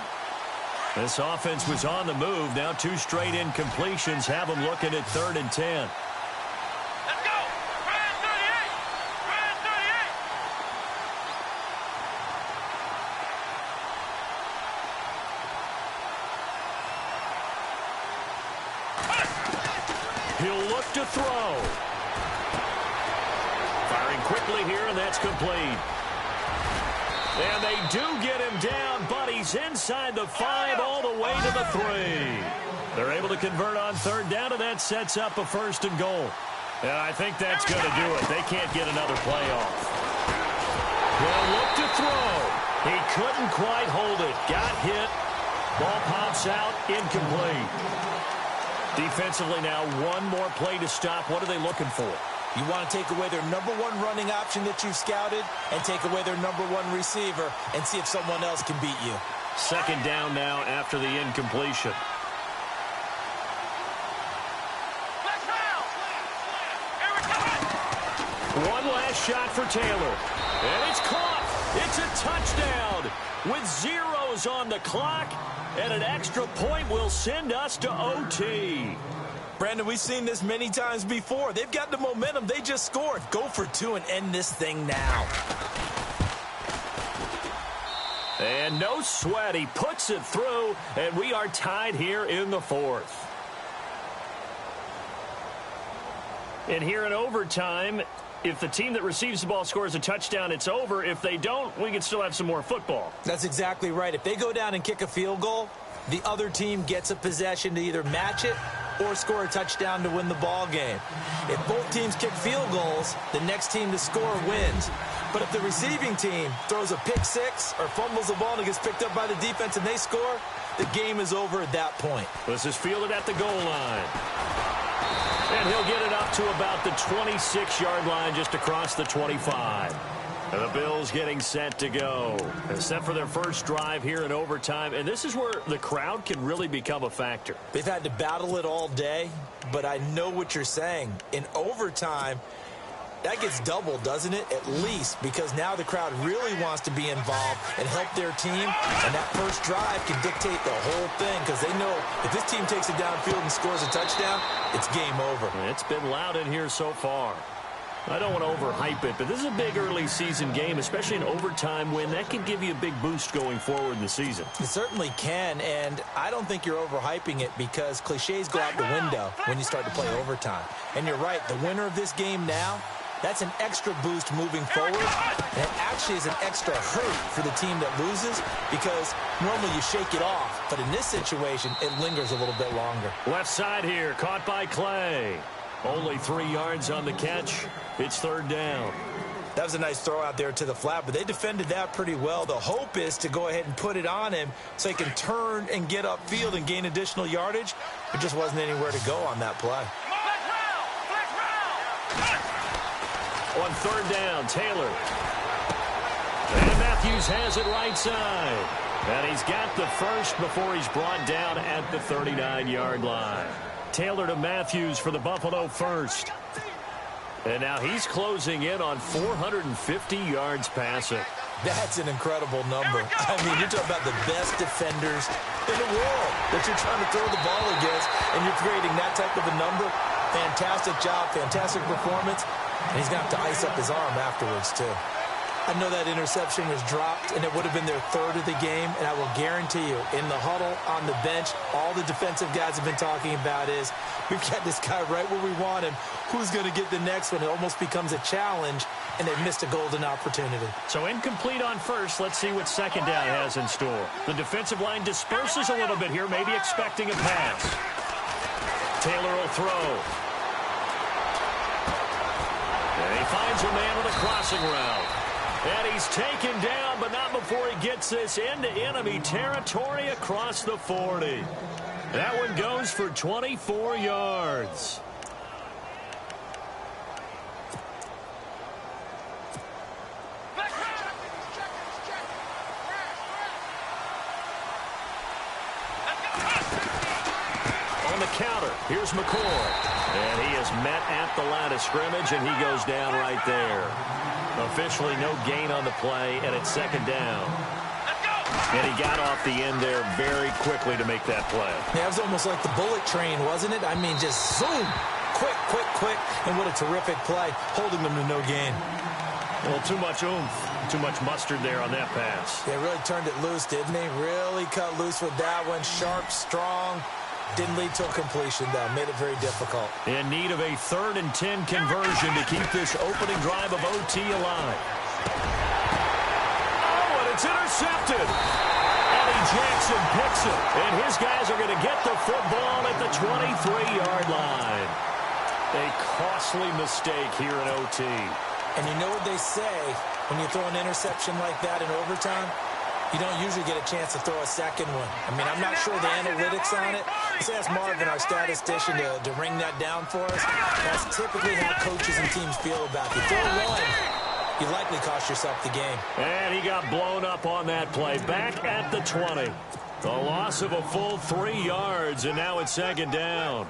This offense was on the move. Now 2 straight incompletions have them looking at 3rd and 10. Let's go! Brand 38! Brand 38! He'll look to throw. Firing quickly here, and that's complete. And they do get him down, but he's inside the 5 all the way to the 3. They're able to convert on 3rd down, and that sets up a 1st and goal. And I think that's going to do it. They can't get another play off. They'll look to throw. He couldn't quite hold it. Got hit. Ball pops out, incomplete. Defensively now, one more play to stop. What are they looking for? You want to take away their #1 running option that you've scouted and take away their #1 receiver and see if someone else can beat you. 2nd down now after the incompletion. One last shot for Taylor. And it's caught. It's a touchdown with zeros on the clock. And an extra point will send us to OT. Brandon, we've seen this many times before. They've got the momentum. They just scored. Go for 2 and end this thing now. And no sweat. He puts it through, and we are tied here in the 4th. And here in overtime, if the team that receives the ball scores a touchdown, it's over. If they don't, we can still have some more football. That's exactly right. If they go down and kick a field goal, the other team gets a possession to either match it or score a touchdown to win the ball game. If both teams kick field goals, the next team to score wins. But if the receiving team throws a pick six or fumbles the ball and it gets picked up by the defense and they score, the game is over at that point. This is fielded at the goal line. And he'll get it up to about the 26-yard line, just across the 25. And the Bills getting set to go. They're set for their first drive here in overtime. And this is where the crowd can really become a factor. They've had to battle it all day, but I know what you're saying. In overtime, that gets doubled, doesn't it? At least, because now the crowd really wants to be involved and help their team, and that first drive can dictate the whole thing, because they know if this team takes it downfield and scores a touchdown, it's game over. It's been loud in here so far. I don't want to overhype it, but this is a big early season game, especially an overtime win. That can give you a big boost going forward in the season. It certainly can, and I don't think you're overhyping it because cliches go out the window when you start to play overtime. And you're right, the winner of this game now, that's an extra boost moving forward, and it actually is an extra hurt for the team that loses because normally you shake it off, but in this situation, it lingers a little bit longer. Left side here, caught by Clay. Only 3 yards on the catch. It's third down. That was a nice throw out there to the flat, but they defended that pretty well. The hope is to go ahead and put it on him so he can turn and get upfield and gain additional yardage. There just wasn't anywhere to go on that play. On third down, Taylor. And Matthews has it right side. And he's got the first before he's brought down at the 39-yard line. Taylor to Matthews for the Buffalo first. And now he's closing in on 450 yards passing. That's an incredible number. I mean, you're talking about the best defenders in the world that you're trying to throw the ball against, and you're creating that type of a number. Fantastic job, fantastic performance. And he's going to have to ice up his arm afterwards, too. I know that interception was dropped, and it would have been their third of the game. And I will guarantee you, in the huddle, on the bench, all the defensive guys have been talking about is, we've got this guy right where we want him. Who's going to get the next one? It almost becomes a challenge, and they've missed a golden opportunity. So incomplete on first. Let's see what second down has in store. The defensive line disperses a little bit here, maybe expecting a pass. Taylor will throw. And he finds a man on a crossing route. And he's taken down, but not before he gets this into enemy territory across the 40. That one goes for 24 yards. On the counter, here's McCoy. And he is met at the line of scrimmage, and he goes down right there. Officially no gain on the play, and it's second down. And he got off the end there very quickly to make that play. Yeah, it was almost like the bullet train, wasn't it? I mean, just zoom, quick, quick, quick, and what a terrific play, holding them to no gain. Well, too much oomph, too much mustard there on that pass. Yeah, really turned it loose, didn't he? Really cut loose with that one. Sharp, strong. Didn't lead to a completion, though. Made it very difficult. In need of a 3rd and 10 conversion to keep this opening drive of OT alive. Oh, and it's intercepted. Eddie Jackson picks it. And his guys are going to get the football at the 23-yard line. A costly mistake here in OT. And you know what they say when you throw an interception like that in overtime? You don't usually get a chance to throw a second one. I mean, I'm not sure the analytics on it. Let's ask Marvin, our statistician, to ring that down for us. That's typically how coaches and teams feel about it. You throw one, you likely cost yourself the game. And he got blown up on that play. Back at the 20. The loss of a full 3 yards, and now it's second down.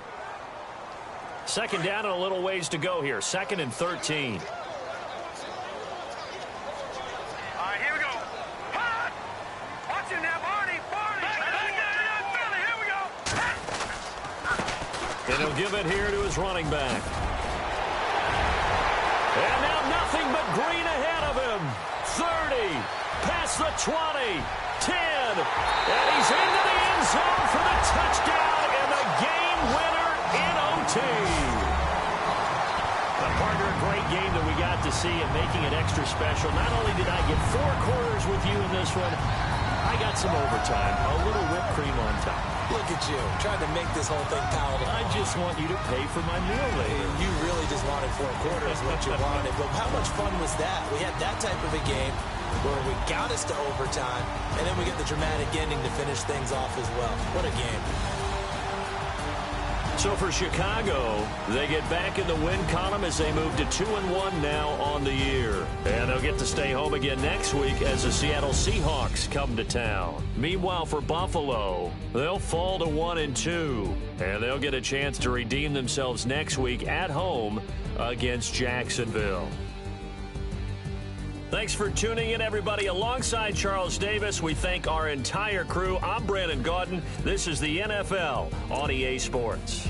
Second down and a little ways to go here. 2nd and 13. And he'll give it here to his running back. And now nothing but green ahead of him. 30, past the 20, 10, and he's into the end zone for the touchdown and the game winner in OT. A partner great game that we got to see and making it extra special. Not only did I get 4 quarters with you in this one, I got some overtime, a little whipped cream on top. Look at you, trying to make this whole thing palatable. I just want you to pay for my meal later. You really just wanted 4 quarters, what you wanted. But how much fun was that? We had that type of a game where we got us to overtime, and then we get the dramatic ending to finish things off as well. What a game. So for Chicago, they get back in the win column as they move to 2-1 now on the year. And they'll get to stay home again next week as the Seattle Seahawks come to town. Meanwhile, for Buffalo, they'll fall to 1-2. And they'll get a chance to redeem themselves next week at home against Jacksonville. Thanks for tuning in, everybody. Alongside Charles Davis, we thank our entire crew. I'm Brandon Gaudin. This is the NFL on EA Sports.